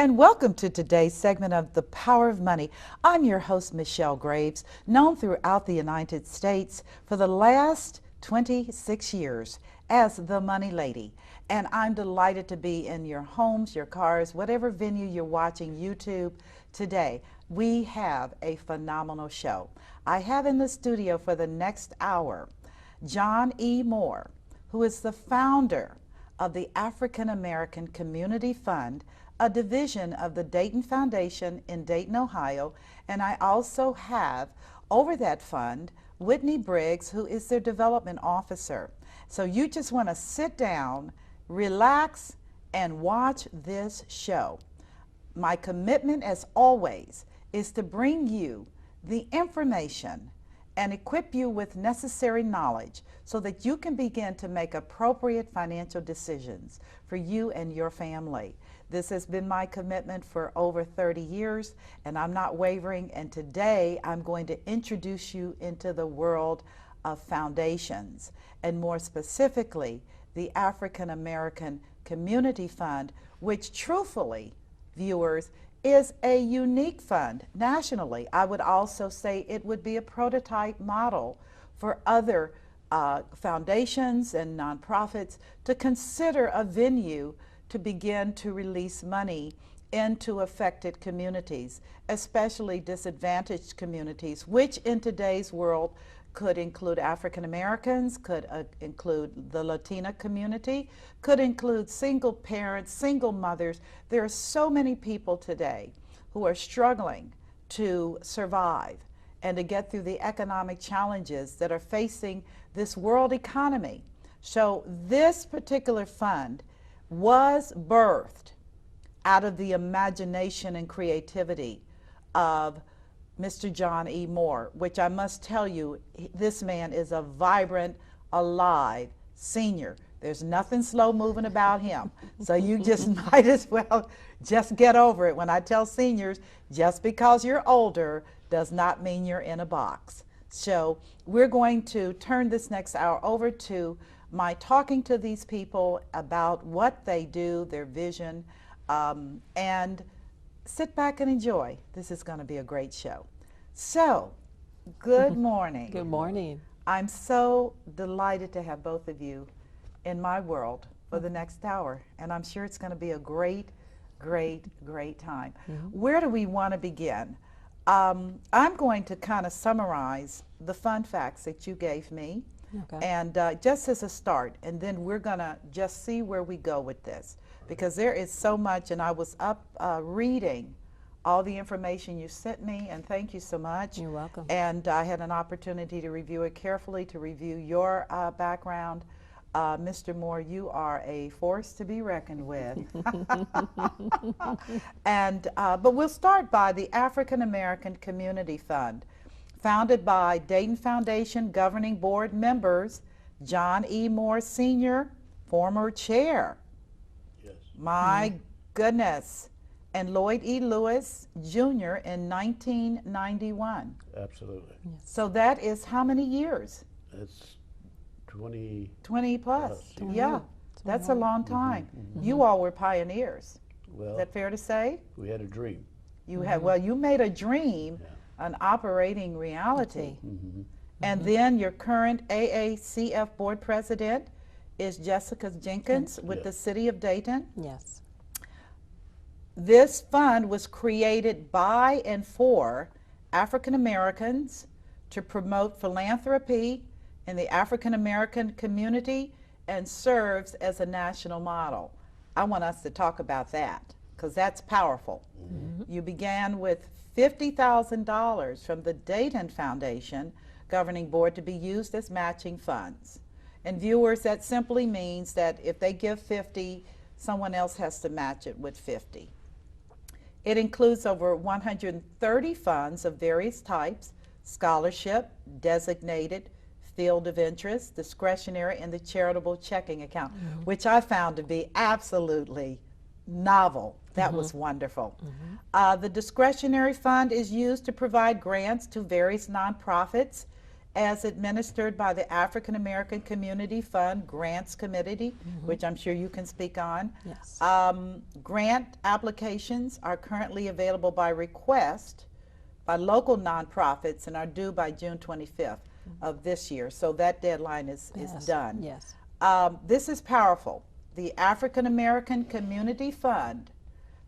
and welcome to today's segment of The Power of Money. I'm your host, Michelle Graves, known throughout the United States for the last 26 years as the Money Lady. And I'm delighted to be in your homes, your cars, whatever venue you're watching YouTube today. We have a phenomenal show. I have in the studio for the next hour John E. Moore, who is the founder of the African American Community Fund, a division of the Dayton Foundation in Dayton, Ohio, and I also have over that fund Whitney Briggs, who is their development officer. So you just want to sit down, relax, and watch this show. My commitment, as always, is to bring you the information and equip you with necessary knowledge so that you can begin to make appropriate financial decisions for you and your family. This has been my commitment for over 30 years, and I'm not wavering. And today I'm going to introduce you into the world of foundations, and more specifically, the African American Community Fund, which truthfully, viewers, is a unique fund nationally. I would also say it would be a prototype model for other foundations and nonprofits to consider a venue to begin to release money into affected communities, especially disadvantaged communities, which in today's world could include African Americans, could include the Latina community, could include single parents, single mothers. There are so many people today who are struggling to survive and to get through the economic challenges that are facing this world economy. So this particular fund was birthed out of the imagination and creativity of Mr. John E. Moore, which I must tell you, this man is a vibrant, alive senior. There's nothing slow moving about him. So you just might as well just get over it. When I tell seniors, just because you're older does not mean you're in a box. So we're going to turn this next hour over to my talking to these people about what they do, their vision, and sit back and enjoy. This is going to be a great show. So, good morning. Good morning. I'm so delighted to have both of you in my world for the next hour, and I'm sure it's going to be a great, great, great time. Where do we want to begin? I'm going to kind of summarize the fun facts that you gave me. Okay. And just as a start, and then we're going to just see where we go with this, because there is so much, and I was up reading all the information you sent me, and thank you so much. You're welcome. And I had an opportunity to review it carefully, to review your background. Mr. Moore, you are a force to be reckoned with. And but we'll start by the African American Community Fund, founded by Dayton Foundation Governing Board members John E. Moore Sr., former chair. Yes. My goodness. And Lloyd E. Lewis Jr. in 1991. Absolutely. Yes. So that is how many years? That's 20 20 plus. Plus, Yeah, that's a long time. You all were pioneers. Well, Is that fair to say? we had a dream. You had, well, you made a dream Yeah. an operating reality. Mm-hmm. And then your current AACF board president is Jessica Jenkins with Yeah. the city of Dayton. Yes. This fund was created by and for African Americans to promote philanthropy in the African American community and serves as a national model. I want us to talk about that because that's powerful. You began with $50,000 from the Dayton Foundation Governing Board to be used as matching funds. And viewers, that simply means that if they give 50, someone else has to match it with 50. It includes over 130 funds of various types: scholarship, designated, field of interest, discretionary, and the charitable checking account, which I found to be absolutely novel. That was wonderful. The discretionary fund is used to provide grants to various nonprofits as administered by the African American Community Fund Grants Committee, which I'm sure you can speak on. Yes. Grant applications are currently available by request by local nonprofits and are due by June 25th of this year. So that deadline is Yes. done. Yes. This is powerful. The African American Community Fund,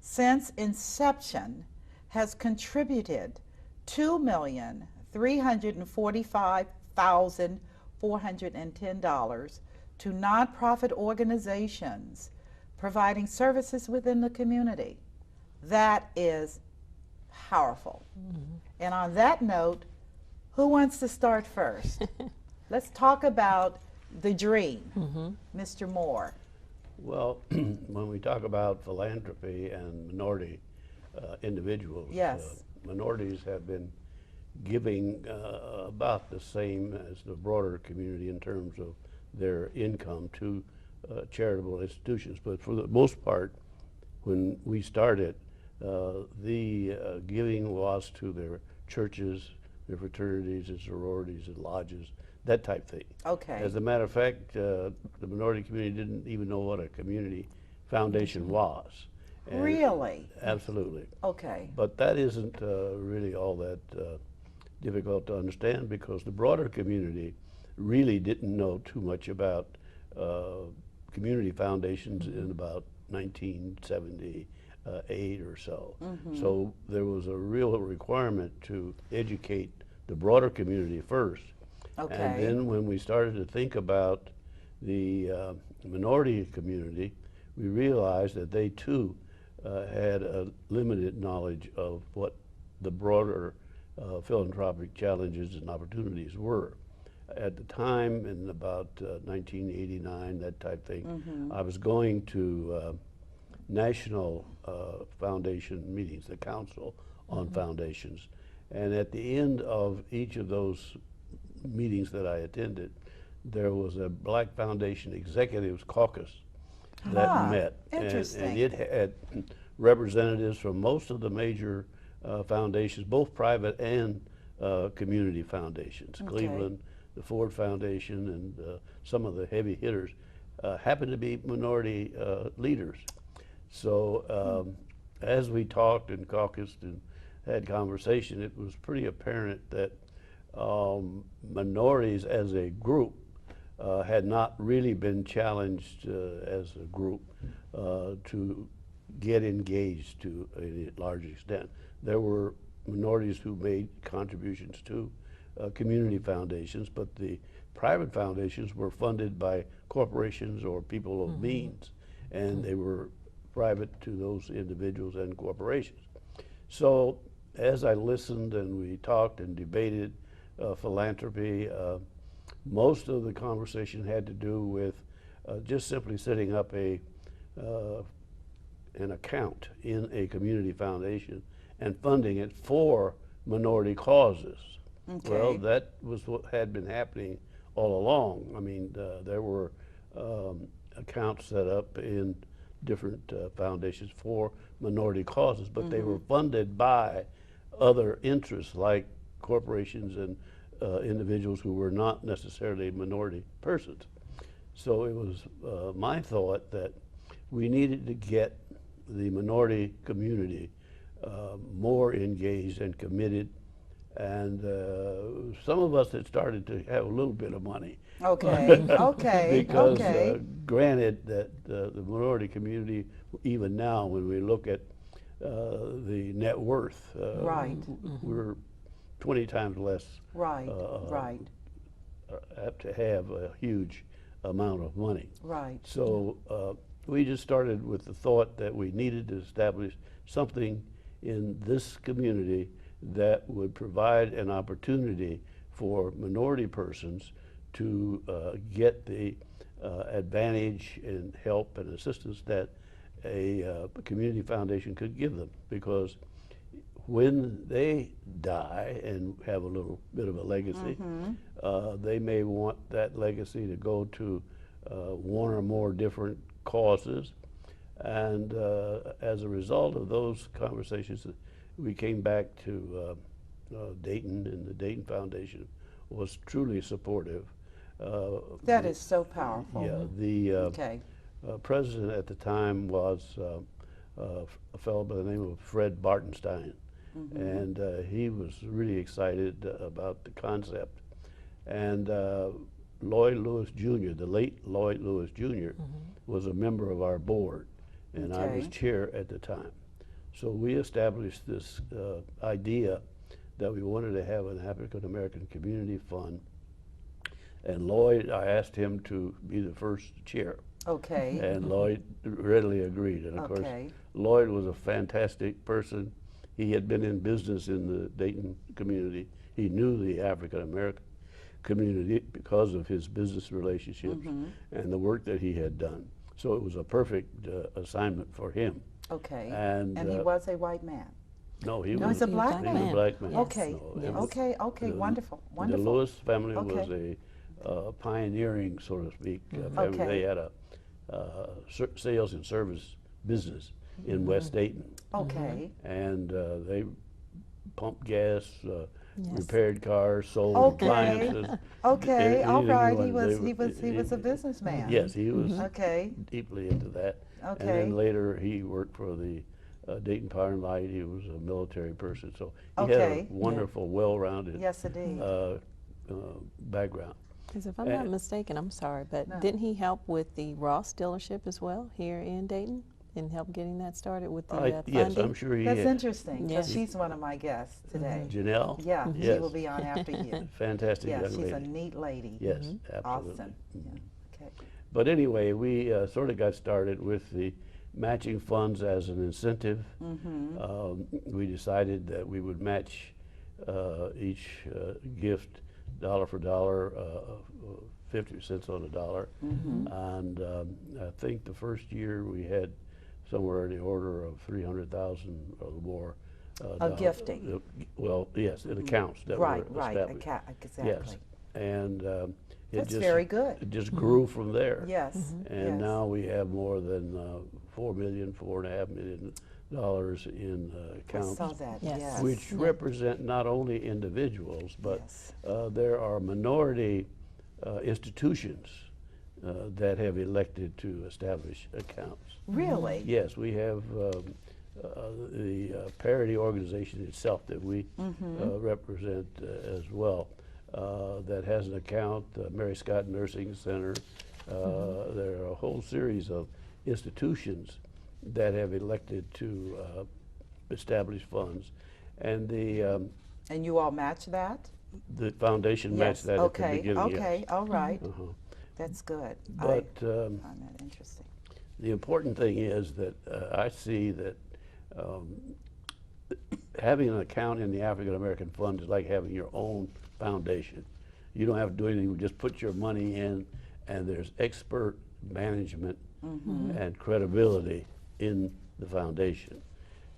since inception, has contributed $2,345,410 to nonprofit organizations providing services within the community. That is powerful. And on that note, who wants to start first? Let's talk about the dream. Mr. Moore. Well, when we talk about philanthropy and minority individuals, Yes. minorities have been giving about the same as the broader community in terms of their income to charitable institutions. But for the most part, when we started, the giving was to their churches, their fraternities and sororities and lodges, that type thing. Okay. As a matter of fact, the minority community didn't even know what a community foundation was. And Really? absolutely. Okay. But that isn't really all that difficult to understand, because the broader community really didn't know too much about community foundations in about 1978 or so. So there was a real requirement to educate the broader community first. Okay. And then when we started to think about the minority community, we realized that they too had a limited knowledge of what the broader philanthropic challenges and opportunities were. At the time, in about 1989, that type thing, I was going to national foundation meetings, the Council on Foundations. And at the end of each of those meetings that I attended, there was a Black Foundation Executives Caucus that met. Interesting. And it had representatives from most of the major foundations, both private and community foundations. Okay. Cleveland, the Ford Foundation, and some of the heavy hitters happened to be minority leaders. So as we talked and caucused and had conversation, it was pretty apparent that minorities as a group had not really been challenged as a group to get engaged to a large extent. There were minorities who made contributions to community foundations, but the private foundations were funded by corporations or people of means, and they were private to those individuals and corporations. So as I listened and we talked and debated philanthropy, most of the conversation had to do with just simply setting up an account in a community foundation and funding it for minority causes. Okay. Well, that was what had been happening all along. I mean, there were accounts set up in different foundations for minority causes, but they were funded by other interests like corporations and individuals who were not necessarily minority persons. So it was my thought that we needed to get the minority community more engaged and committed, and some of us had started to have a little bit of money. Okay. Okay. Because Okay. granted that the minority community, even now when we look at the net worth, Right. we're 20 times less Right. Right. have to have a huge amount of money. Right. So we just started with the thought that we needed to establish something in this community that would provide an opportunity for minority persons to get the advantage and help and assistance that a community foundation could give them. Because when they die and have a little bit of a legacy, they may want that legacy to go to one or more different causes. And as a result of those conversations, we came back to Dayton and the Dayton Foundation was truly supportive. That is so powerful. Yeah, the Okay. president at the time was a fellow by the name of Fred Bartenstein, and he was really excited about the concept. And Lloyd Lewis Jr., the late Lloyd Lewis Jr., was a member of our board, and I was chair at the time. So we established this idea that we wanted to have an African American community fund. And Lloyd, I asked him to be the first chair. Okay. And Lloyd readily agreed. And of course, Lloyd was a fantastic person. He had been in business in the Dayton community. He knew the African American community because of his business relationships and the work that he had done. So it was a perfect assignment for him. Okay. And he was a white man. No, he No, was he's a black man. He was a black man. Okay. No, Okay. Wonderful. Wonderful. The Lewis family was a pioneering, so to speak, family. They had a sales and service business in West Dayton. Okay. And they pumped gas, repaired cars, sold appliances. Okay. All right. He He was a businessman. Yes, he was deeply into that. Okay. And then later he worked for the Dayton Power and Light. He was a military person, so he had a wonderful, well-rounded background. Because if I'm not mistaken, I'm sorry, but didn't he help with the Ross dealership as well here in Dayton and help getting that started with the funding? Yes, I'm sure he That's had. interesting, because she's one of my guests today. Janelle? Yeah, Yes. she will be on after you. Fantastic Yeah, young she's lady. a neat lady. Yes, absolutely. Awesome. Yeah. Okay. But anyway, we sort of got started with the matching funds as an incentive. We decided that we would match each gift dollar for dollar, 50 cents on a dollar. And I think the first year we had somewhere in the order of 300,000 or more. Of gifting. Well, yes, in accounts that were established. Exactly. Yes, and That's very good. It just grew from there. Yes. And now we have more than $4.5 million in accounts, I saw that. Yes. which represent not only individuals, but there are minority institutions that have elected to establish accounts. Really? Yes, we have the parity organization itself that we represent as well, that has an account, Mary Scott Nursing Center. There are a whole series of institutions that have elected to establish funds. And and you all match that? the foundation matched that at the beginning. Okay, Yes. all right. That's good. But I find that interesting. the important thing is that I see that having an account in the African American Fund is like having your own foundation. You don't have to do anything, you just put your money in, and there's expert management and credibility in the foundation.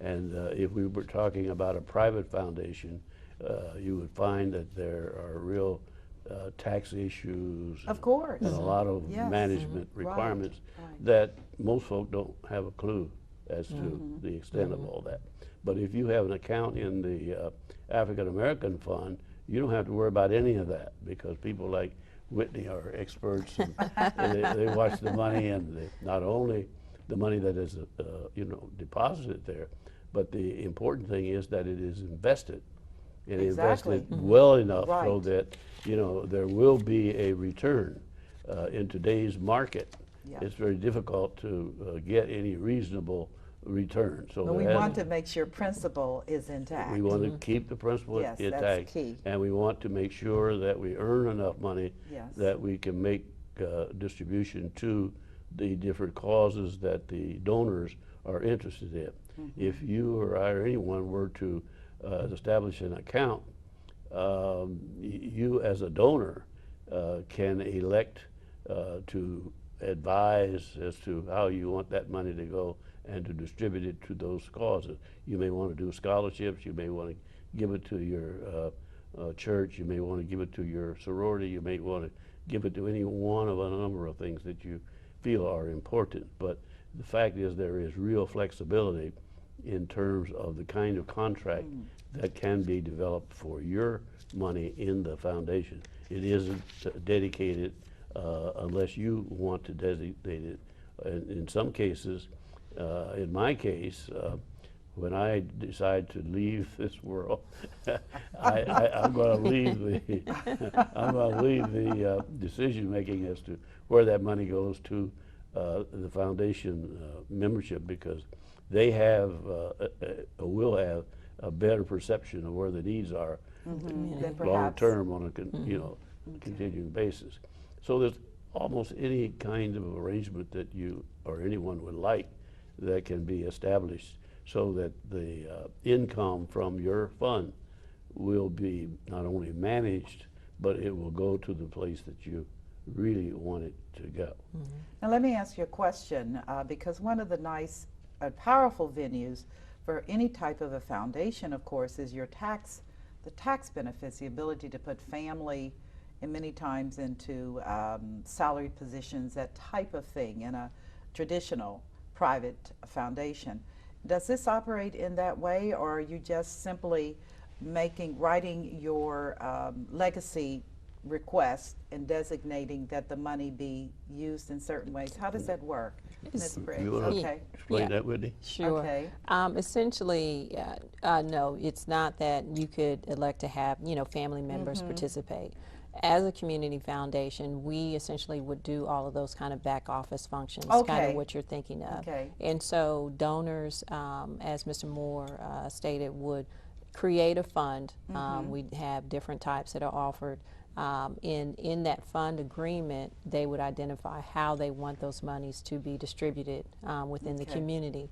And if we were talking about a private foundation, you would find that there are real tax issues Of course. and a lot of management requirements that most folk don't have a clue as to the extent of all that. But if you have an account in the African American Fund, you don't have to worry about any of that, because people like Whitney are experts, and they watch the money, and not only the money that is deposited there, but the important thing is that it is invested, and invested well enough so that there will be a return. In today's market, it's very difficult to get any reasonable return. So but we want to make sure principal is intact. we want to keep the principal Yes, intact, that's key. and we want to make sure that we earn enough money that we can make distribution to the different causes that the donors are interested in. If you or I or anyone were to establish an account, you as a donor can elect to advise as to how you want that money to go and to distribute it to those causes. You may want to do scholarships, you may want to give it to your church, you may want to give it to your sorority, you may want to give it to any one of a number of things that you feel are important. But the fact is there is real flexibility in terms of the kind of contract that can be developed for your money in the foundation. It isn't dedicated unless you want to designate it. In some cases, in my case, when I decide to leave this world, I'm going to leave the decision making as to where that money goes to the foundation membership, because they have will have a better perception of where the needs are long term on a continuing basis. So there's almost any kind of arrangement that you or anyone would like that can be established, so that the income from your fund will be not only managed, but it will go to the place that you really want it to go. Now let me ask you a question, because one of the nice, powerful venues for any type of a foundation, of course, is the tax benefits, the ability to put family and many times into salary positions, that type of thing in a traditional private foundation. Does this operate in that way, or are you just simply writing your legacy request and designating that the money be used in certain ways? How does that work, Ms. Briggs? You want to explain that, Whitney? Sure. Okay. Essentially, no, it's not that you could elect to have, family members participate. As a community foundation, we essentially would do all of those kind of back office functions, kind of what you're thinking of. Okay. And so donors, as Mr. Moore stated, would create a fund. We'd have different types that are offered. In that fund agreement, they would identify how they want those monies to be distributed within the community,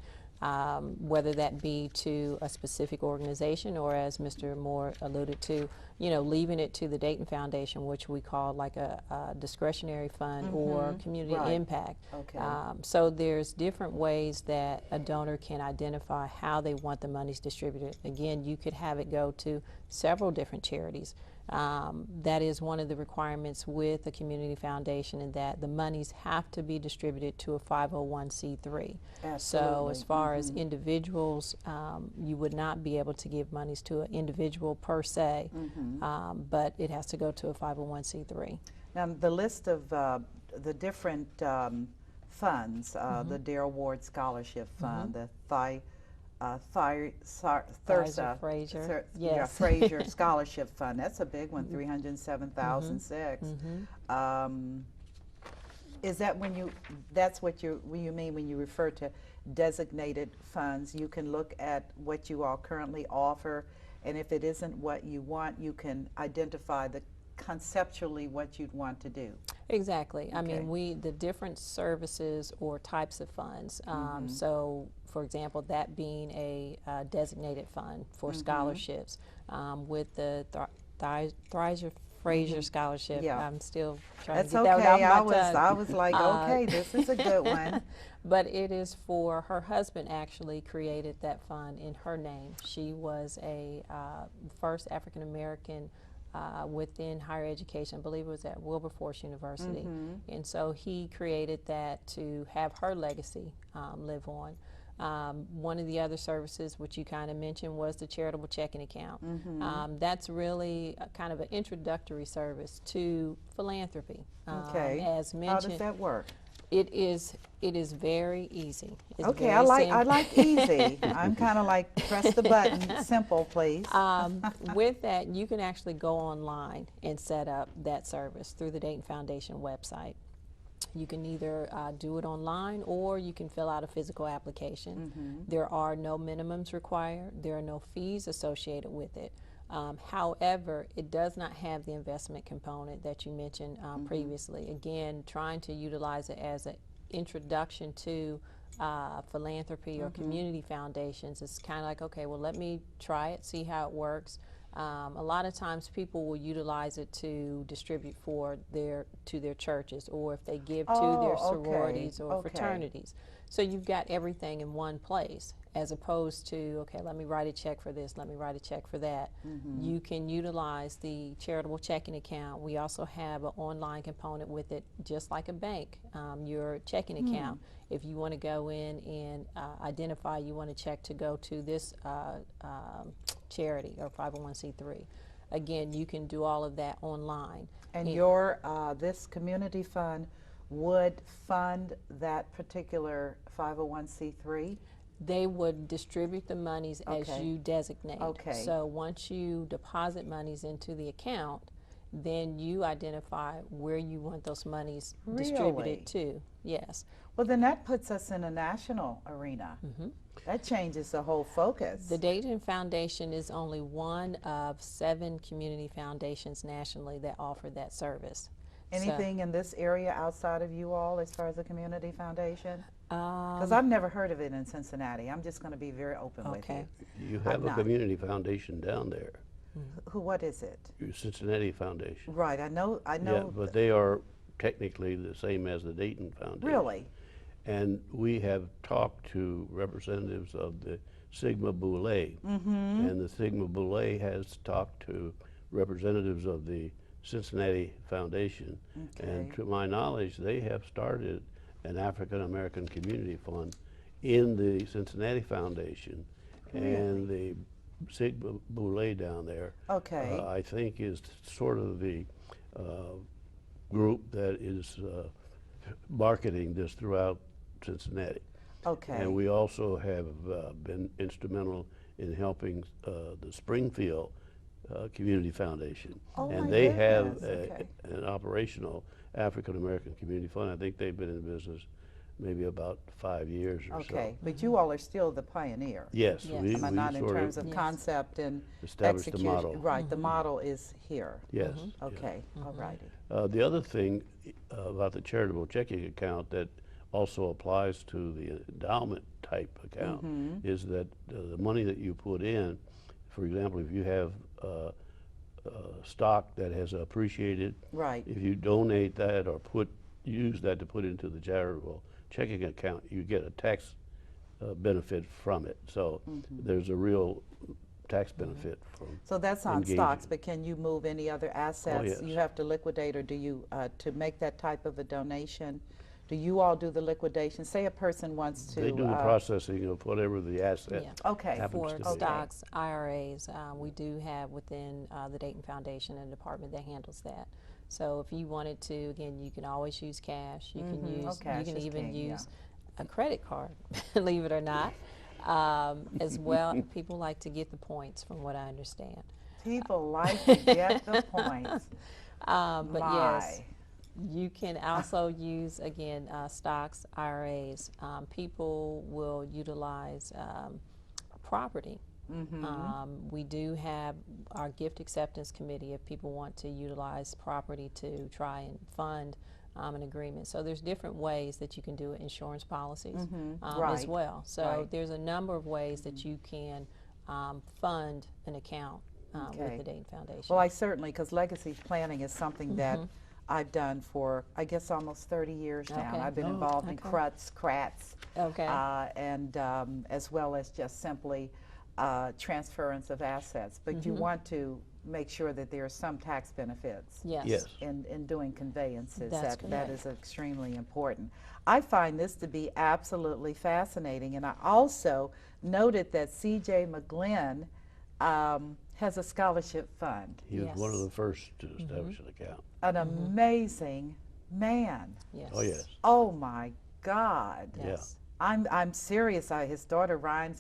whether that be to a specific organization, or, as Mr. Moore alluded to, leaving it to the Dayton Foundation, which we call like a discretionary fund or community impact. Okay. So there's different ways that a donor can identify how they want the monies distributed. Again, you could have it go to several different charities. That is one of the requirements with a community foundation, in that the monies have to be distributed to a 501c3. Absolutely. So as far as individuals, you would not be able to give monies to an individual per se, but it has to go to a 501c3. Now, the list of the different funds, the Darrell Ward Scholarship Fund, the Thursa Fraser Scholarship Fund. That's a big one, 307,006. Is that that's what you mean when you refer to designated funds? You can look at what you all currently offer, and if it isn't what you want, you can identify conceptually what you'd want to do. Exactly. I mean, the different services or types of funds. So, for example, that being a designated fund for scholarships, with the Thrizer Fraser Scholarship. I'm still trying to get that out of my tongue. I was like, okay, this is a good one. But it is for her husband. Actually created that fund in her name. She was a first African American within higher education. I believe it was at Wilberforce University. And so he created that to have her legacy live on. One of the other services, which you kind of mentioned, was the charitable checking account. That's really kind of an introductory service to philanthropy. As mentioned, how does that work? It is very easy. It's okay, very I like easy. I'm kind of like press the button, simple, please. With that, you can actually go online and set up that service through the Dayton Foundation website. You can either do it online, or you can fill out a physical application. There are no minimums required. There are no fees associated with it. However, it does not have the investment component that you mentioned previously. Again, trying to utilize it as an introduction to philanthropy or community foundations. It's kind of like, okay, well, let me try it, see how it works. A lot of times people will utilize it to distribute to their churches, or if they give to their sororities or fraternities. So you've got everything in one place, as opposed to, okay, let me write a check for this, let me write a check for that. You can utilize the charitable checking account. We also have an online component with it, just like a bank, your checking account. If you want to go in and identify you want a check to go to this charity or 501c3, again, you can do all of that online. And your this community fund would fund that particular 501c3? They would distribute the monies as Okay. you designate. Okay. So once you deposit monies into the account, then you identify where you want those monies Really? distributed to. Yes. Well, then that puts us in a national arena. That changes the whole focus. The Dayton Foundation is only one of 7 community foundations nationally that offer that service. Anything in this area outside of you all as far as the community foundation? So, Because I've never heard of it in Cincinnati. I'm just going to be very open with okay. you. You have a not. community foundation down there, What is it? your Cincinnati Foundation. Right, I know. Yeah, but they are technically the same as the Dayton Foundation. Really? And we have talked to representatives of the Sigma Boule, and the Sigma Boule has talked to representatives of the Cincinnati Foundation. And Okay. to my knowledge, they have started an African American Community Fund in the Cincinnati Foundation. And the Sigma Boule down there, Okay. I think, is sort of the group that is marketing this throughout Cincinnati. Okay. And we also have been instrumental in helping the Springfield Community Foundation. Oh, and my they have goodness. Okay. an operational African American Community Fund. I think they've been in business maybe about 5 years or so. Okay, but you all are still the pioneer. Yes, Yes. we, Am I we not in sort terms of Yes. concept and established the execution? model. Right, the model is here. Yes. yeah. Okay, all righty. The other thing about the charitable checking account that also applies to the endowment type account is that the money that you put in, for example, if you have stock that has appreciated, Right. if you donate that or use that to put into the charitable checking account, you get a tax benefit from it. So there's a real tax benefit from So that's on engaging. stocks, but can you move any other assets? yes. You have to liquidate, or do you, to make that type of a donation, do you all do the liquidation? Say a person wants to. They do the processing of whatever the asset Yeah. Okay. happens For to be. stocks, IRAs, we do have within the Dayton Foundation a department that handles that. So if you wanted to, again, you can always use cash. You can use, Oh, cash you can is even king, yeah. use a credit card, believe it or not. As well, people like to get the points, from what I understand. People like to get the points. But yes, My. you can also use, again, stocks, IRAs. People will utilize property. We do have our gift acceptance committee if people want to utilize property to try and fund an agreement. So there's different ways that you can do it, insurance policies as Right. well. So Right. there's a number of ways that you can fund an account with Okay. the Dayton Foundation. Well, I certainly, because legacy planning is something that I've done for, I guess, almost 30 years now. Okay. I've been Oh, involved in okay. CRATs, Okay. and as well as just simply transference of assets. But you want to make sure that there are some tax benefits Yes. Yes. in doing conveyances. That's That correct. is extremely important. I find this to be absolutely fascinating, and I also noted that C.J. McGlynn has a scholarship fund. He was one of Yes. the first to establish an account. An amazing man. Yes. Oh, yes. Oh my God. Yes. I'm serious. His daughter Ryan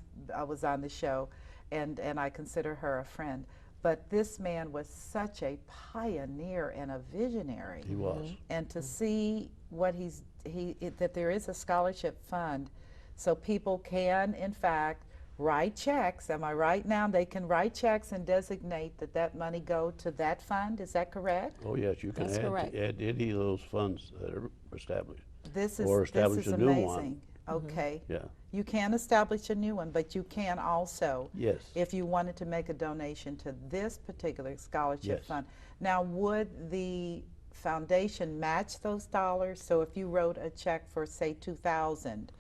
was on the show, and I consider her a friend. But this man was such a pioneer and a visionary. He was. And to see what that there is a scholarship fund, so people can, in fact, write checks. Am I right now? They can write checks and designate that money go to that fund. Is that correct? Oh, yes, you can That's correct. add any of those funds that are established. This Or is establish a new amazing. one. Okay. Yeah. You can establish a new one, but you can also, Yes. if you wanted to make a donation to this particular scholarship Yes. fund. Now, would the foundation match those dollars? So if you wrote a check for, say, $2,000,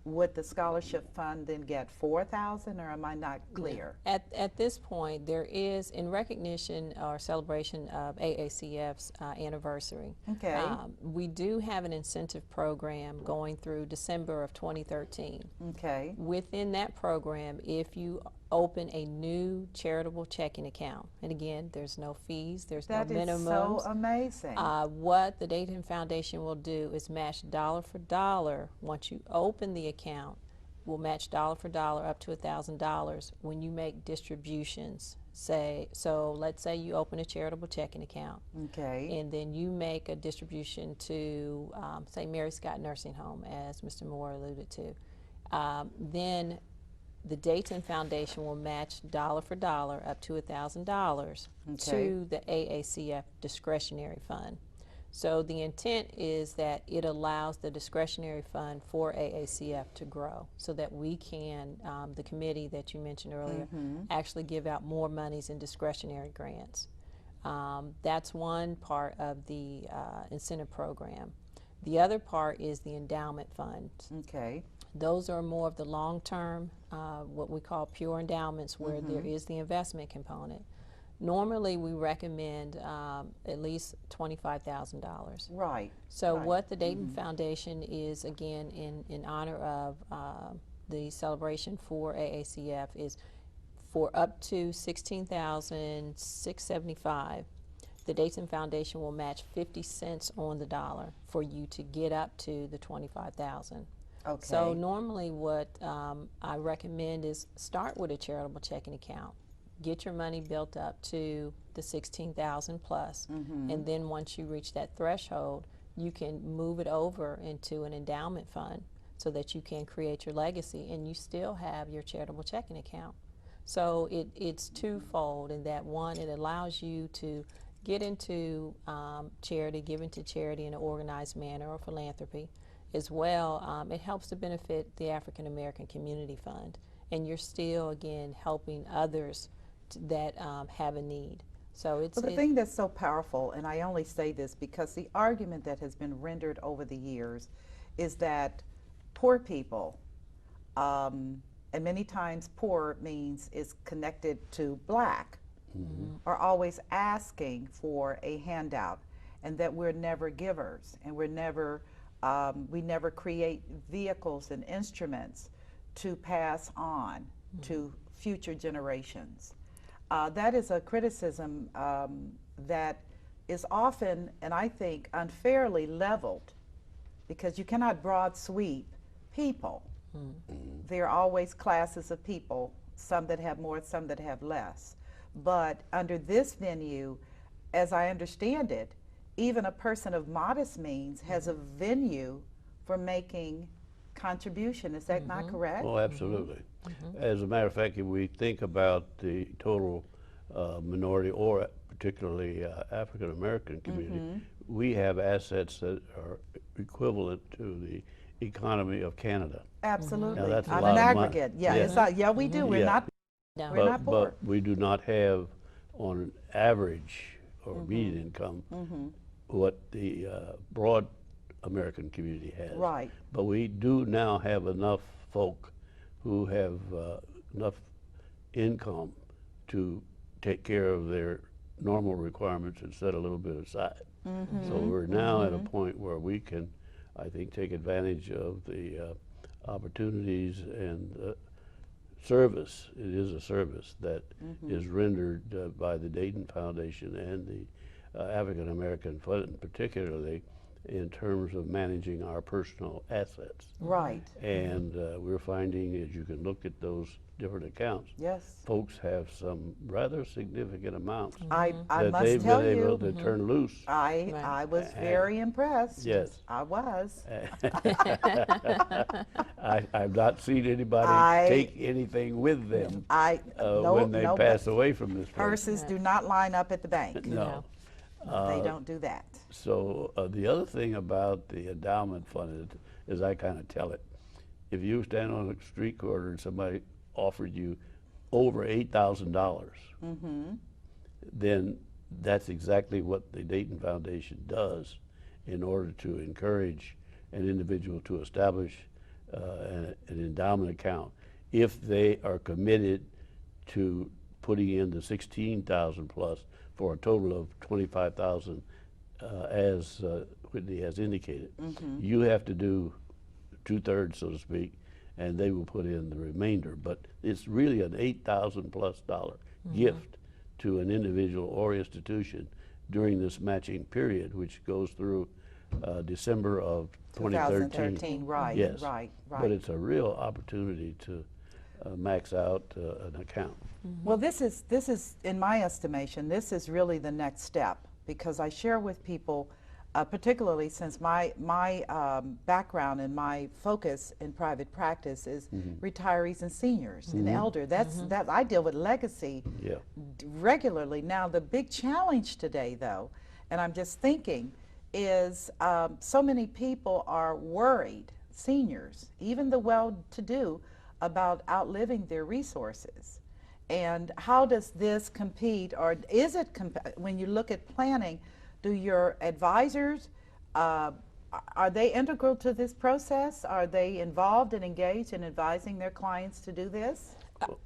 would the scholarship fund then get $4,000, or am I not clear? At this point, there is, in recognition or celebration of AACF's anniversary, Okay. we do have an incentive program going through December of 2013. Okay. Within that program, if you open a new charitable checking account. And again, there's no fees, there's no That is minimums. so amazing. What the Dayton Foundation will do is match dollar for dollar. Once you open the account, we'll match dollar for dollar up to $1,000 when you make distributions. So let's say you open a charitable checking account. Okay. And then you make a distribution to, say, Mary Scott Nursing Home, as Mr. Moore alluded to. Then the Dayton Foundation will match dollar for dollar up to $1,000 to the AACF discretionary fund. So the intent is that it allows the discretionary fund for AACF to grow so that we can, the committee that you mentioned earlier, actually give out more monies in discretionary grants. That's one part of the incentive program. The other part is the endowment fund. Okay. Those are more of the long-term, what we call pure endowments, where there is the investment component. Normally, we recommend at least $25,000. Right. So what the Dayton Foundation is, again, in honor of the celebration for AACF, is for up to $16,675, the Dayton Foundation will match 50 cents on the dollar for you to get up to the $25,000. Okay. So normally what I recommend is start with a charitable checking account. Get your money built up to the $16,000 plus, and then once you reach that threshold, you can move it over into an endowment fund so that you can create your legacy and you still have your charitable checking account. So it's twofold in that, one, it allows you to get into charity, give into charity in an organized manner or philanthropy. As well, it helps to benefit the African American Community Fund, and you're still, again, helping others that have a need. So it's the thing that's so powerful, and I only say this because the argument that has been rendered over the years is that poor people, and many times poor means is connected to black, are always asking for a handout, and that we're never givers, and we never create vehicles and instruments to pass on to future generations. That is a criticism that is often, and I think unfairly, leveled, because you cannot broad sweep people. There are always classes of people, some that have more, some that have less. But under this venue, as I understand it, even a person of modest means has a venue for making contribution. Is that not correct? Oh, absolutely. As a matter of fact, if we think about the total minority or particularly African American community, we have assets that are equivalent to the economy of Canada. Absolutely. Now, that's a On lot an of aggregate. money. Yeah, Yeah. it's not, yeah, we do. We're not No. we're not poor. But we do not have, on an average or median income, what the broad American community has. Right. But we do now have enough folk who have enough income to take care of their normal requirements and set a little bit aside. So we're now at a point where we can, I think, take advantage of the opportunities and service. It is a service that is rendered by the Dayton Foundation and the African American Fund, particularly in terms of managing our personal assets. Right. And we're finding, as you can look at those different accounts, Yes. folks have some rather significant amounts I that must they've tell been able you, to turn loose. I was very impressed. Yes. I was. I've not seen anybody take anything with them when they pass away from this place. Purses do not line up at the bank. No. They don't do that. So the other thing about the endowment fund is I kind of tell it. If you stand on a street corner and somebody offered you over $8,000, then that's exactly what the Dayton Foundation does in order to encourage an individual to establish an endowment account if they are committed to putting in the 16,000 plus for a total of 25,000, as Whitney has indicated. You have to do 2/3, so to speak, and they will put in the remainder. But it's really an $8,000+ gift to an individual or institution during this matching period, which goes through December of 2013. Right, Yes. right. But it's a real opportunity to max out an account. Well, this is, in my estimation, this is really the next step, because I share with people, particularly since my background and my focus in private practice is retirees and seniors and elder. That I deal with legacy regularly. Now, the big challenge today, though, and I'm just thinking, is so many people are worried, seniors, even the well-to-do, about outliving their resources. And how does this compete, or is it, when you look at planning, do your advisors, are they integral to this process? Are they involved and engaged in advising their clients to do this?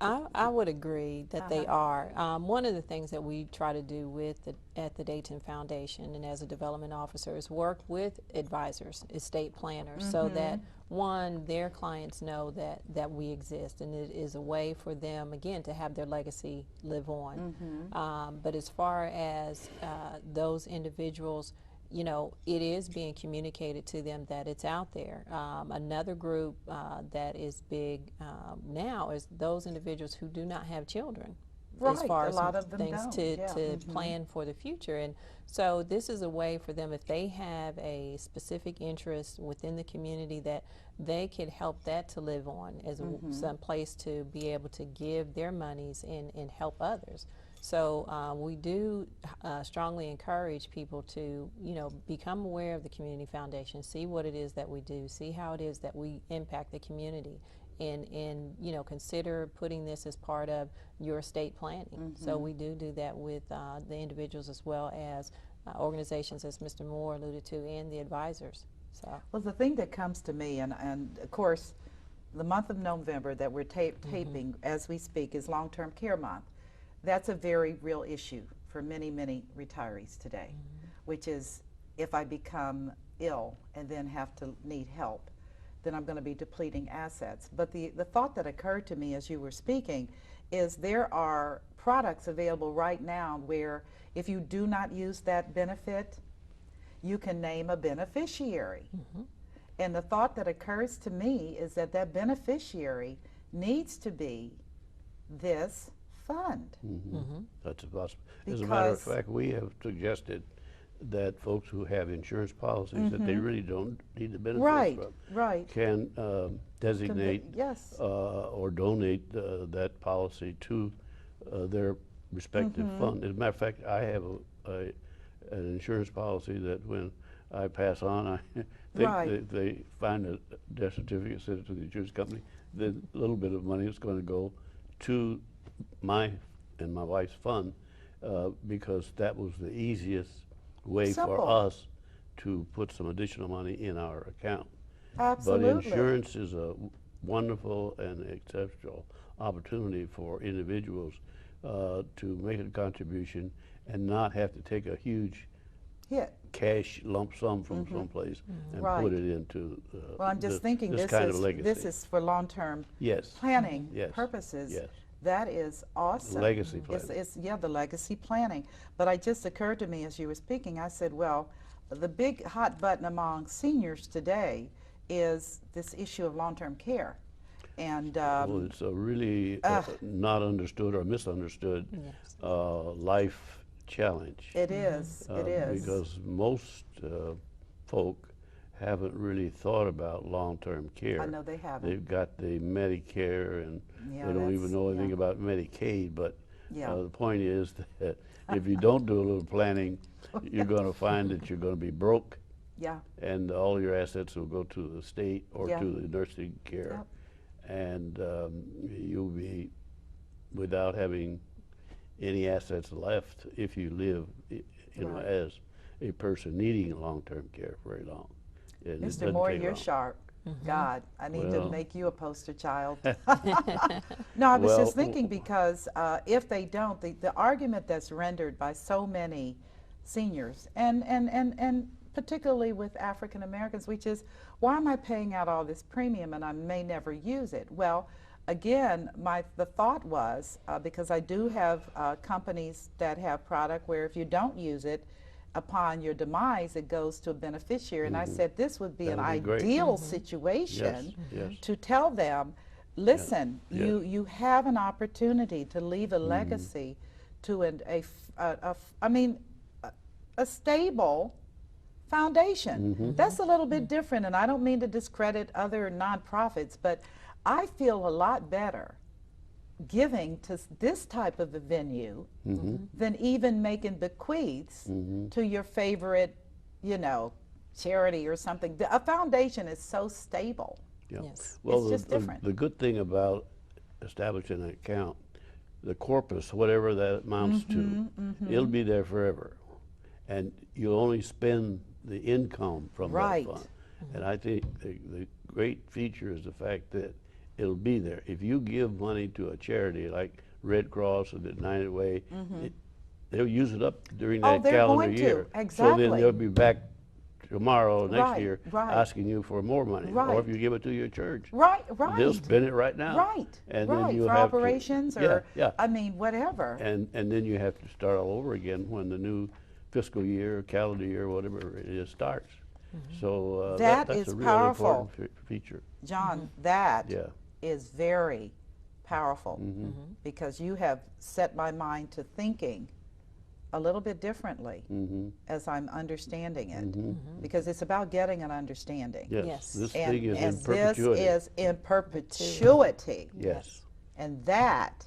I would agree that they are. One of the things that we try to do at the Dayton Foundation and as a development officer is work with advisors, estate planners, so that one, their clients know that we exist, and it is a way for them, again, to have their legacy live on. But as far as those individuals, you know, it is being communicated to them that it's out there. Another group that is big now is those individuals who do not have children. Right, as far as a lot of them things don't. to plan for the future. And so this is a way for them, if they have a specific interest within the community, that they could help that to live on as some place to be able to give their monies and help others. So we do strongly encourage people to, you know, become aware of the Community Foundation, see what it is that we do, see how it is that we impact the community, and you know, consider putting this as part of your estate planning. So we do that with the individuals as well as organizations, as Mr. Moore alluded to, and the advisors. So. Well, the thing that comes to me, and of course, the month of November that we're taping as we speak is Long-Term Care Month. That's a very real issue for many, many retirees today, which is, if I become ill and then have to need help, then I'm going to be depleting assets. But the thought that occurred to me as you were speaking is there are products available right now where if you do not use that benefit, you can name a beneficiary. And the thought that occurs to me is that that beneficiary needs to be this fund. That's a possibility. As a matter of fact, we have suggested that folks who have insurance policies that they really don't need the benefits from can designate or donate that policy to their respective fund. As a matter of fact, I have an insurance policy that when I pass on, I think they find a death certificate, send it to the insurance company, the little bit of money is going to go to my and my wife's fund because that was the easiest way for us to put some additional money in our account. Absolutely. But insurance is a wonderful and exceptional opportunity for individuals to make a contribution and not have to take a huge cash lump sum from someplace and put it into well, I'm just thinking this is for long-term planning purposes. That is awesome. Legacy planning. It's the legacy planning. But it just occurred to me as you were speaking, I said, well, the big hot button among seniors today is this issue of long-term care. And well, it's a really not understood or misunderstood life challenge. It is. It is. Because most folk haven't really thought about long-term care. I know they haven't. They've got the Medicare and they don't even know anything about Medicaid, but the point is that if you don't do a little planning, you're going to find that you're going to be broke, and all your assets will go to the state or to the nursing care, and you'll be without having any assets left if you live, you know, as a person needing long-term care for very long. Mr. Moore, you're sharp. God, I need to make you a poster child. No, I was just thinking because if they don't, the argument that's rendered by so many seniors and particularly with African Americans, which is, why am I paying out all this premium and I may never use it? Well, again, the thought was, because I do have companies that have product where if you don't use it, upon your demise, it goes to a beneficiary. And I said this would be an ideal situation to tell them, listen, you have an opportunity to leave a legacy to a stable foundation. That's a little bit different, and I don't mean to discredit other nonprofits, but I feel a lot better giving to this type of a venue than even making bequeaths to your favorite, charity or something. A foundation is so stable. Yes. Well, It's just different. The good thing about establishing an account, the corpus, whatever that amounts to, it'll be there forever. And you'll only spend the income from that fund. And I think the great feature is the fact that it'll be there. If you give money to a charity like Red Cross or the United Way, they'll use it up during that calendar year. So then they'll be back tomorrow, next year, asking you for more money. Or if you give it to your church, they'll spend it right now. And then you'll for have operations to, I mean, whatever. And then you have to start all over again when the new fiscal year, calendar year, whatever it is, starts. So that that's is a really powerful. important feature. John, that is very powerful because you have set my mind to thinking a little bit differently as I'm understanding it, because it's about getting an understanding. Yes. This And thing is in perpetuity. this is in perpetuity. Yes. And that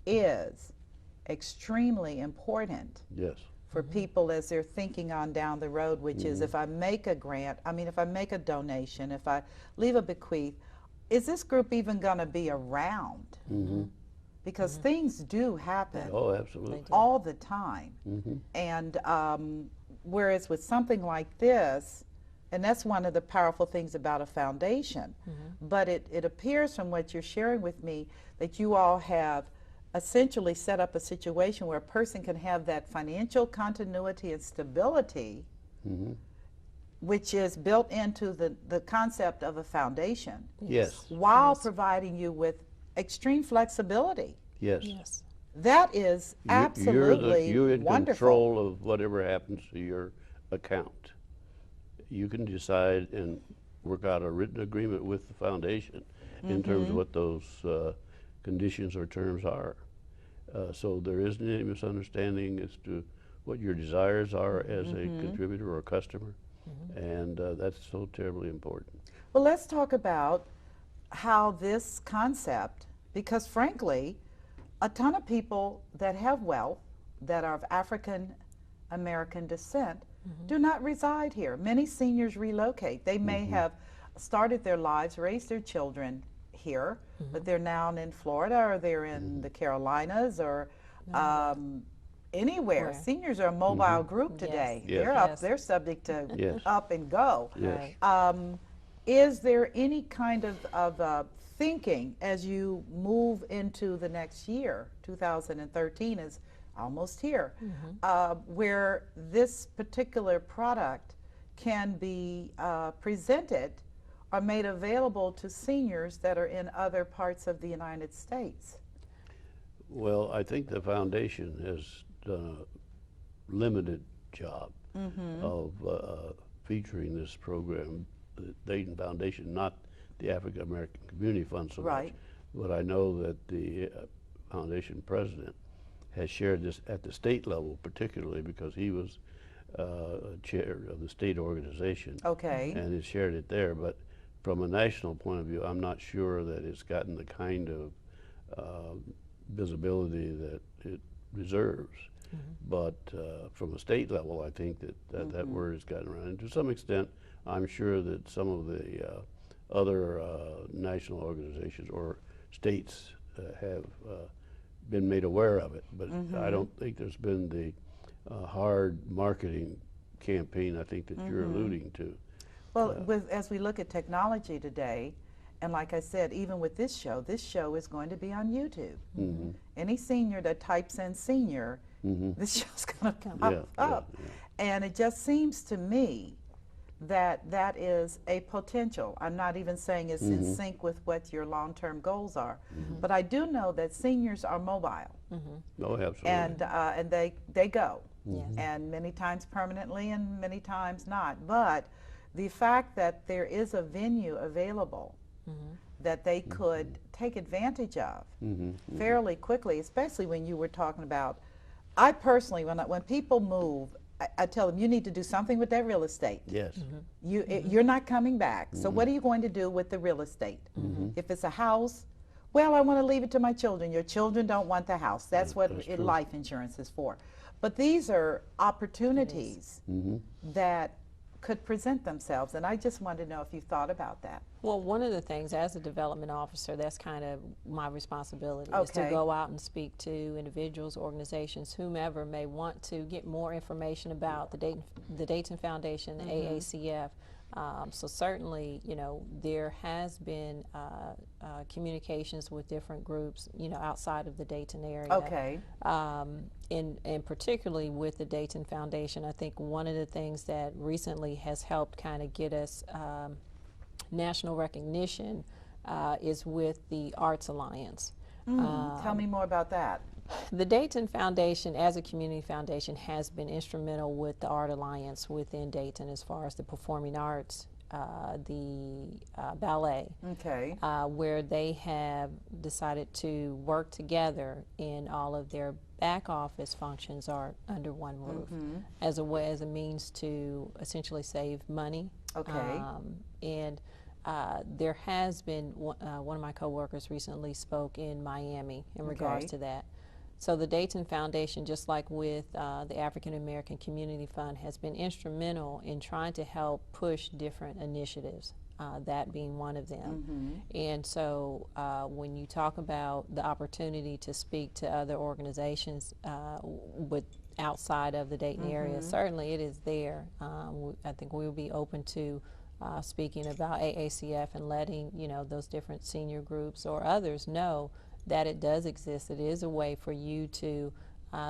is extremely important Yes. for people as they're thinking on down the road, which is, if I make a grant, if I make a donation, if I leave a bequeath, is this group even going to be around? Because things do happen Oh, absolutely. all the time. And whereas with something like this, and that's one of the powerful things about a foundation, but it appears from what you're sharing with me that you all have essentially set up a situation where a person can have that financial continuity and stability, which is built into the concept of a foundation, Yes. while providing you with extreme flexibility. Yes. That is absolutely You're in wonderful. control of whatever happens to your account. You can decide and work out a written agreement with the foundation in terms of what those conditions or terms are. So there isn't any misunderstanding as to what your desires are as a contributor or a customer, and that's so terribly important. Well, let's talk about how this concept, because frankly, a ton of people that have wealth that are of African American descent do not reside here. Many seniors relocate. They may have started their lives, raised their children here, but they're now in Florida, or they're in the Carolinas, or anywhere. Seniors are a mobile group today. They're subject to up and go. Is there any kind of thinking as you move into the next year? 2013 is almost here, where this particular product can be presented or made available to seniors that are in other parts of the United States? Well, I think the foundation has done a limited job of featuring this program, the Dayton Foundation, not the African American Community Fund so much. But I know that the foundation president has shared this at the state level, particularly because he was chair of the state organization. And has shared it there. But from a national point of view, I'm not sure that it's gotten the kind of visibility that it deserves. But from a state level, I think that that word has gotten around. And to some extent, I'm sure that some of the other national organizations or states have been made aware of it. But I don't think there's been the hard marketing campaign I think that you're alluding to. Well, as we look at technology today, and like I said, even with this show is going to be on YouTube. Any senior that types in senior, this show's going to come up. And it just seems to me that is a potential. I'm not even saying it's in sync with what your long-term goals are, but I do know that seniors are mobile. Oh, absolutely. And they go, Yes. and many times permanently and many times not. But the fact that there is a venue available that they could take advantage of fairly quickly, especially when you were talking about, I personally, when people move, I tell them you need to do something with that real estate. Yes. You're not coming back. So what are you going to do with the real estate? If it's a house, well, I want to leave it to my children. Your children don't want the house. That's what life insurance is for. But these are opportunities that could present themselves, and I just wanted to know if you thought about that. Well, one of the things, as a development officer, that's kind of my responsibility, is to go out and speak to individuals, organizations, whomever may want to get more information about the Dayton Foundation, the AACF. So certainly, you know, there has been communications with different groups, you know, outside of the Dayton area. Okay. And particularly with the Dayton Foundation, I think one of the things that recently has helped kind of get us national recognition is with the Arts Alliance. Tell me more about that. The Dayton Foundation, as a community foundation, has been instrumental with the Art Alliance within Dayton as far as the performing arts, the ballet, where they have decided to work together, and all of their back office functions are under one roof as a way, as a means to essentially save money. And there has been, one of my coworkers recently spoke in Miami in regards to that. So the Dayton Foundation, just like with the African American Community Fund, has been instrumental in trying to help push different initiatives, that being one of them. And so when you talk about the opportunity to speak to other organizations with outside of the Dayton area, certainly it is there. I think we will be open to speaking about AACF and letting, you know, those different senior groups or others know that it does exist. It is a way for you to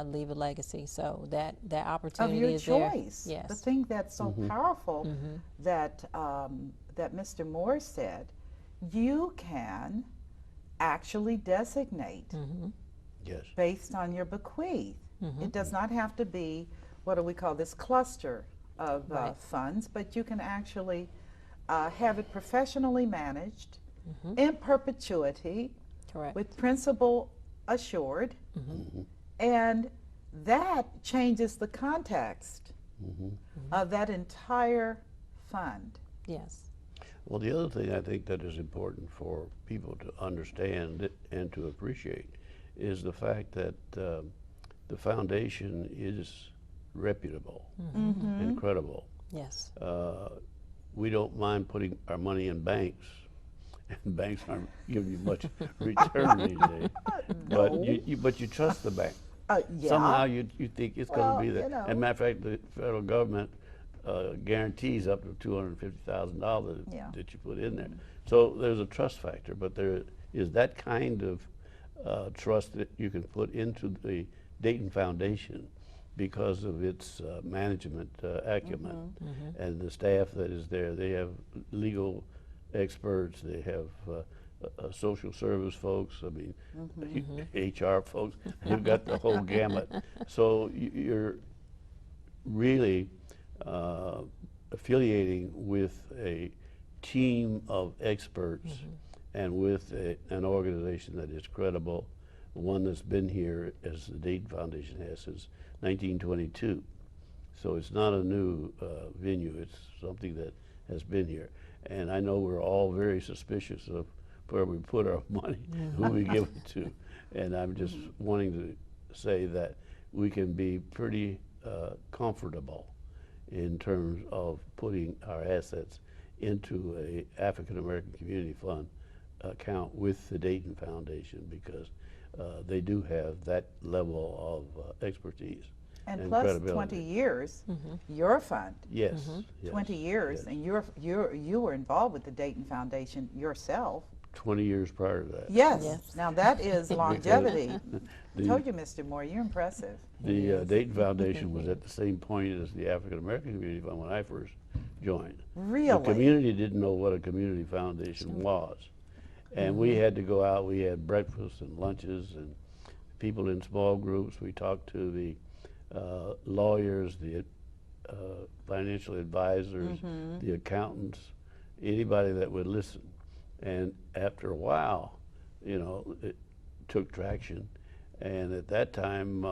leave a legacy. So that opportunity is there. Of your choice. Yes. The thing that's so powerful that that Mr. Moore said, you can actually designate based on your bequeath. It does not have to be, what do we call this, cluster of funds, but you can actually have it professionally managed in perpetuity. Correct. With principal assured, and that changes the context of that entire fund. Yes. Well, the other thing I think that is important for people to understand and to appreciate is the fact that the foundation is reputable and credible. Yes. We don't mind putting our money in banks, and banks aren't giving you much return these days. But you trust the bank. Somehow you think it's going to be there. You know. As a matter of fact, the federal government guarantees up to $250,000 that you put in there. So there's a trust factor, but there is that kind of trust that you can put into the Dayton Foundation because of its management acumen and the staff that is there. They have legal experts, they have social service folks, I mean, HR folks, you've got the whole gamut. So you're really affiliating with a team of experts and with an organization that is credible, one that's been here, as the Dayton Foundation has, since 1922. So it's not a new venue, it's something that has been here. And I know we're all very suspicious of where we put our money, who we give it to. And I'm just wanting to say that we can be pretty comfortable in terms of putting our assets into a African American Community Fund account with the Dayton Foundation, because they do have that level of expertise. And plus 20 years, your fund. Yes, yes. 20 years, yes. and you were involved with the Dayton Foundation yourself. 20 years prior to that. Yes. Now that is longevity. I told you, Mr. Moore, you're impressive. The Dayton Foundation was at the same point as the African American Community Fund when I first join. Really? The community didn't know what a community foundation was. And we had to go out, we had breakfasts and lunches and people in small groups. We talked to the lawyers, the financial advisors, the accountants, anybody that would listen. And after a while, you know, it took traction. And at that time,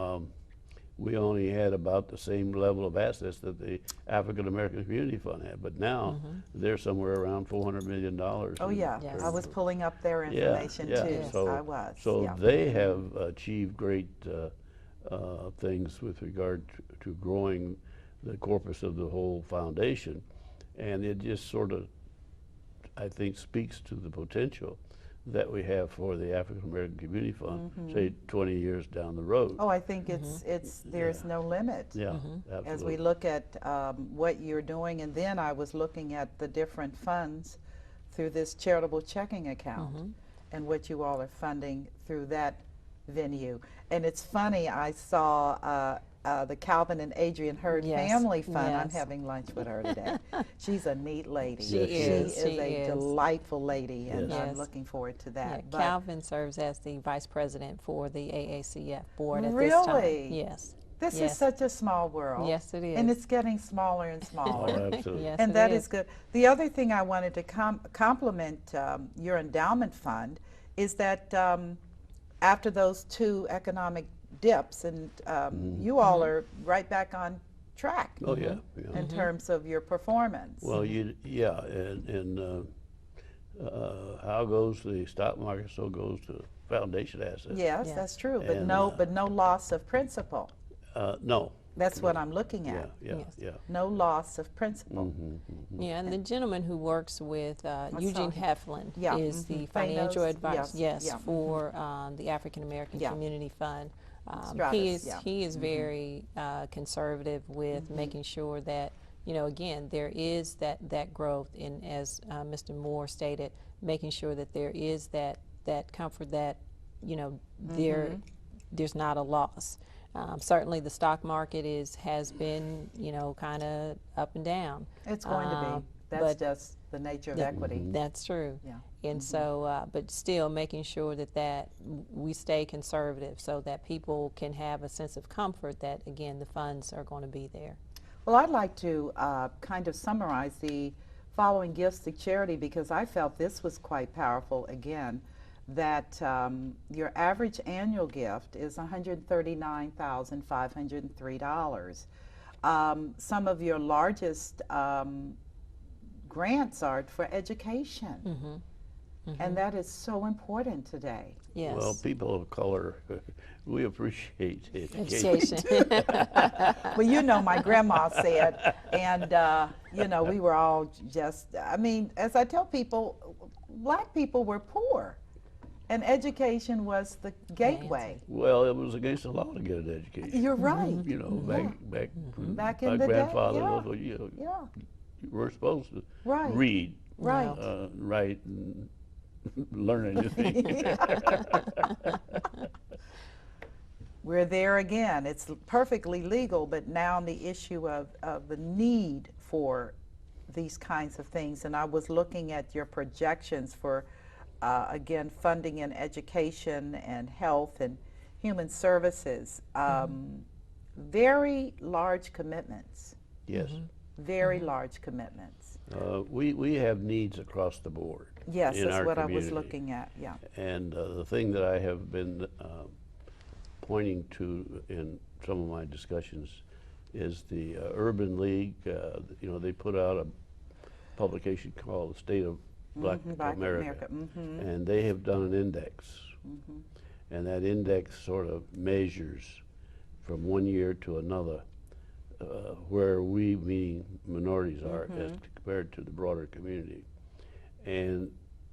we only had about the same level of assets that the African American Community Fund had. But now they're somewhere around $400 million. Oh yeah, Yes. I was pulling up their information too. Yes. So, I was. So yeah. they have achieved great things with regard to growing the corpus of the whole foundation. And it just sort of, I think, speaks to the potential that we have for the African American Community Fund, say 20 years down the road. Oh, I think there's no limit. Yeah, absolutely. As we look at what you're doing, and then I was looking at the different funds through this charitable checking account and what you all are funding through that venue. And it's funny, I saw the Calvin and Adrian Hurd Yes. Family Fund. I'm Yes. having lunch with her today. She's a neat lady. She is. She is a delightful lady, and Yes. I'm Yes. looking forward to that. Yeah, But Calvin serves as the vice president for the AACF board at Really? this time. Yes. this Yes. is such a small world. Yes, it is. And it's getting smaller and Oh, smaller. absolutely. Yes, And it that is good. The other thing I wanted to compliment your endowment fund is that after those two economic dips, and you all are right back on track Oh, yeah. Yeah. in terms of your performance. Well, yeah, and how goes the stock market, so goes the foundation assets. Yes, Yes. that's true, but And, no loss of principal. No. That's what I'm looking Yeah, at. yeah, Yes. yeah. No loss of principal. Yeah, and the gentleman who works with Eugene him. Heflin Yeah, is the Faynos, financial advisor, yes, yes, yeah, for the African American Yeah. Community Fund. Stratus, yeah. He is very conservative with making sure that, you know, again, there is that growth, and as Mr. Moore stated, making sure that there is that comfort that, you know, there's not a loss. Certainly the stock market has been, you know, kind of up and down. It's going to be. That's but just the nature of equity. That's true. Yeah. And so, but still making sure that we stay conservative so that people can have a sense of comfort that, again, the funds are going to be there. Well, I'd like to kind of summarize the following gifts to charity, because I felt this was quite powerful again, that your average annual gift is $139,503. Some of your largest grants are for education. And that is so important today. Yes. Well, people of color, we appreciate education. Education. Well, you know, my grandma said, and you know, we were all just, I mean, as I tell people, black people were poor, and education was the gateway. Well, it was against the law to get an education. You're right. You know, back Back my in the day, grandfather, yeah. also, you know, Yeah, you were supposed to Right. read, right. write, and learn anything. We're there again. It's perfectly legal, but now the issue of the need for these kinds of things. And I was looking at your projections for, again, funding in education and health and human services. Very large commitments, Yes. very large commitments. We have needs across the board. Yes, in that's our what I was community. looking at, yeah. And the thing that I have been pointing to in some of my discussions is the Urban League. You know, they put out a publication called The State of Black America. And they have done an index. And that index sort of measures from one year to another where we, meaning minorities, are as compared to the broader community. And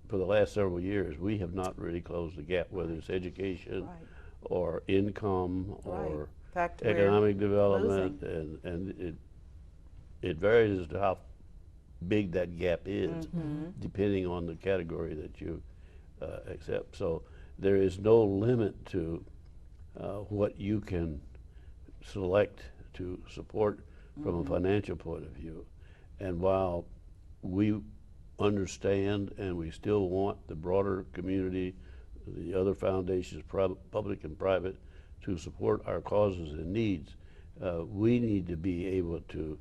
for the last several years, we have not really closed the gap, whether it's education Right. or income Right. or In fact, we're economic development, and it varies as to how big that gap is, depending on the category that you accept. So there is no limit to what you can select to support from a financial point of view. And while we understand and we still want the broader community, the other foundations, public and private, to support our causes and needs, we need to be able to,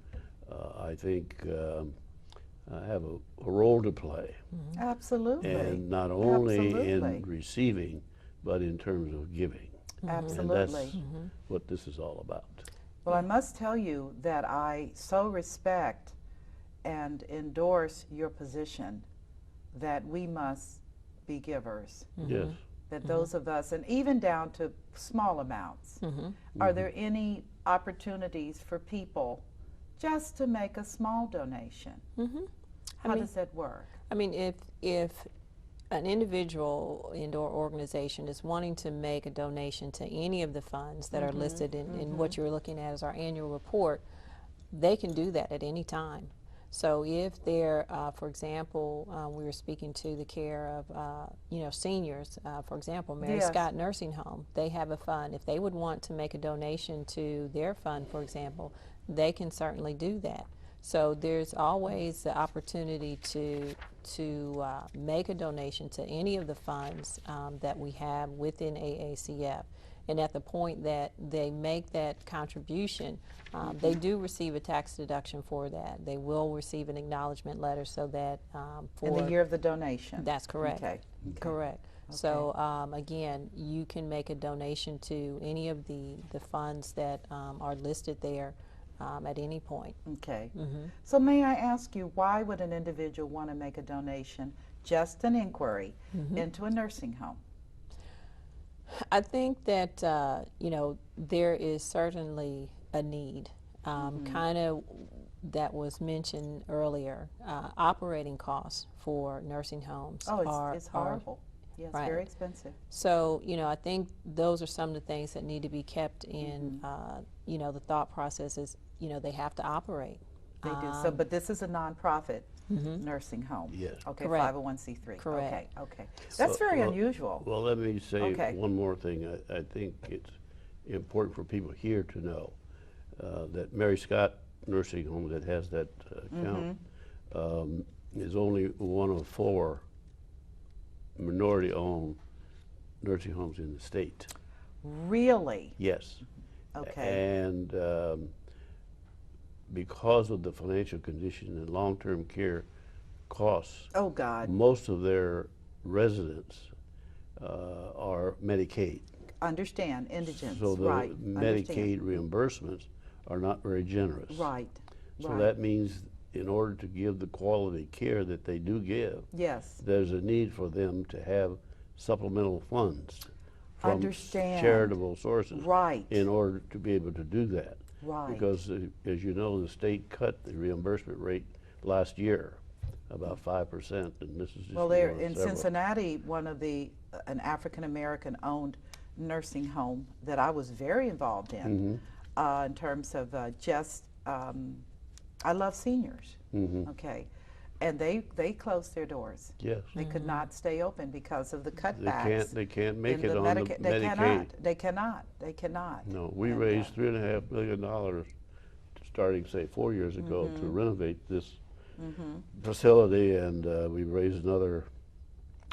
I think, have a role to play. Absolutely. And not only Absolutely. in receiving, but in terms of giving. Absolutely. And that's what this is all about. Well, I must tell you that I so respect and endorse your position that we must be givers. Yes. That those of us, and even down to small amounts, are there any opportunities for people just to make a small donation? How does that work? I mean, if an individual and/or organization is wanting to make a donation to any of the funds that are listed in what you're looking at as our annual report, they can do that at any time. So if they're, for example, we were speaking to the care of, seniors, for example, Mary Yes. Scott Nursing Home, they have a fund. If they would want to make a donation to their fund, for example, they can certainly do that. So there's always the opportunity to make a donation to any of the funds that we have within AACF. And at the point that they make that contribution, they do receive a tax deduction for that. They will receive an acknowledgement letter so that In the year of the donation? That's correct. Okay. Correct. So again, you can make a donation to any of the funds that are listed there at any point. Okay. So may I ask you, why would an individual want to make a donation, just an inquiry, into a nursing home? I think that there is certainly a need, kind of that was mentioned earlier. Operating costs for nursing homes it's horrible. Yes, right. Very expensive. So I think those are some of the things that need to be kept in the thought process is they have to operate. They do. So, but this is a nonprofit nursing home. Yes. Okay. Correct. 501c3. Correct. Okay. Okay. That's very unusual. Well, let me say Okay. one more thing. I think it's important for people here to know that Mary Scott Nursing Home that has that account is only one of 4 minority-owned nursing homes in the state. Really? Yes. Okay. And because of the financial condition and long-term care costs, Oh God. most of their residents are Medicaid. Understand indigents. So the right. Medicaid reimbursements are not very generous. Right. So right. that means in order to give the quality care that they do give, Yes. there's a need for them to have supplemental funds from Understand. charitable sources Right. in order to be able to do that. Right. Because as you know, the state cut the reimbursement rate last year about 5%, and this is just Well, one there of in several. Cincinnati, an African American owned nursing home that I was very involved in terms of I love seniors. Okay, and they closed their doors. Yes. They could not stay open because of the cutbacks. They can't make in it the on the Medicaid. Medicaid. They cannot. No, we And, raised $3.5 million starting, say, 4 years ago to renovate this facility, and we raised another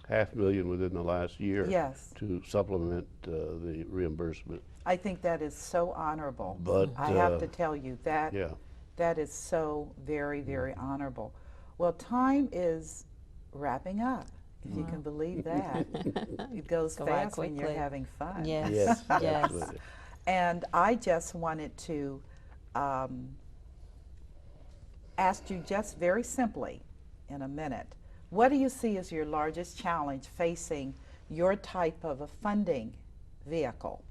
$500,000 within the last year Yes. to supplement the reimbursement. I think that is so honorable. But I have to tell you that yeah, that is so very, very honorable. Well, time is wrapping up, if you can believe that. It goes Go by fast when you're quickly. having fun. Yes. yes, Yes. absolutely. And I just wanted to ask you just very simply in a minute, what do you see as your largest challenge facing your type of a funding vehicle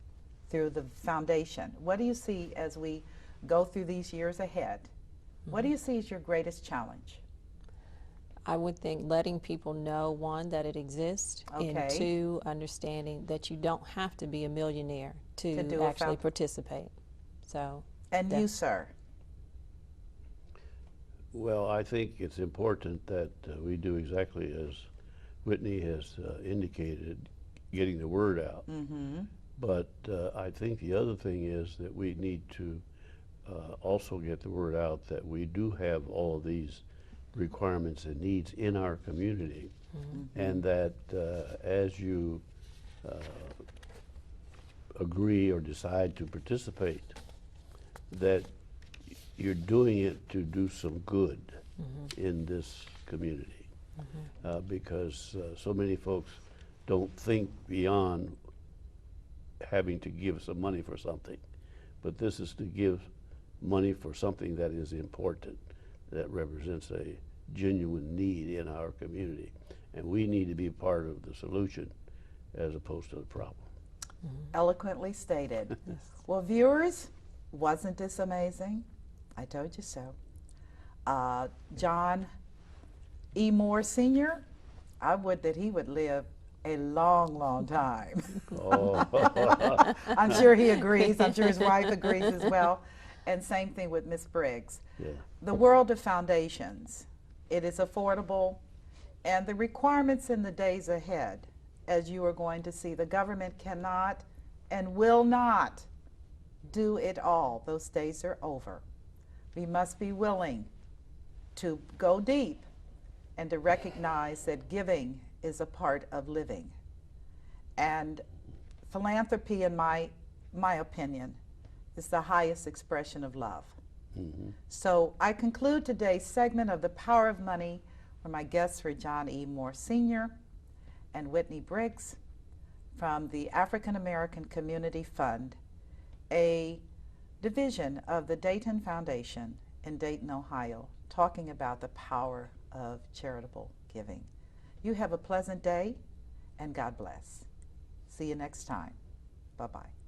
through the foundation? What do you see as we go through these years ahead? What do you see as your greatest challenge? I would think letting people know, one, that it exists, and Okay. two, understanding that you don't have to be a millionaire To do to a actually found- participate. So, And you, sir? Well, I think it's important that we do exactly as Whitney has indicated, getting the word out. But I think the other thing is that we need to also get the word out that we do have all of these requirements and needs in our community, and that as you agree or decide to participate, that you're doing it to do some good in this community, because so many folks don't think beyond having to give some money for something, but this is to give money for something that is important, that represents a genuine need in our community, and we need to be part of the solution as opposed to the problem. Eloquently stated. Well, viewers, wasn't this amazing? I told you so. John E. Moore Sr., I would that he would live a long, long time. Oh. I'm sure he agrees. I'm sure his wife agrees as well. And same thing with Miss Briggs. Yeah. The world of foundations, it is affordable, and the requirements in the days ahead, as you are going to see, the government cannot and will not do it all. Those days are over. We must be willing to go deep and to recognize that giving is a part of living. And philanthropy, in my opinion, is the highest expression of love. So I conclude today's segment of The Power of Money, where my guests were John E. Moore Sr. and Whitney Briggs from the African American Community Fund, a division of the Dayton Foundation in Dayton, Ohio, talking about the power of charitable giving. You have a pleasant day, and God bless. See you next time. Bye-bye.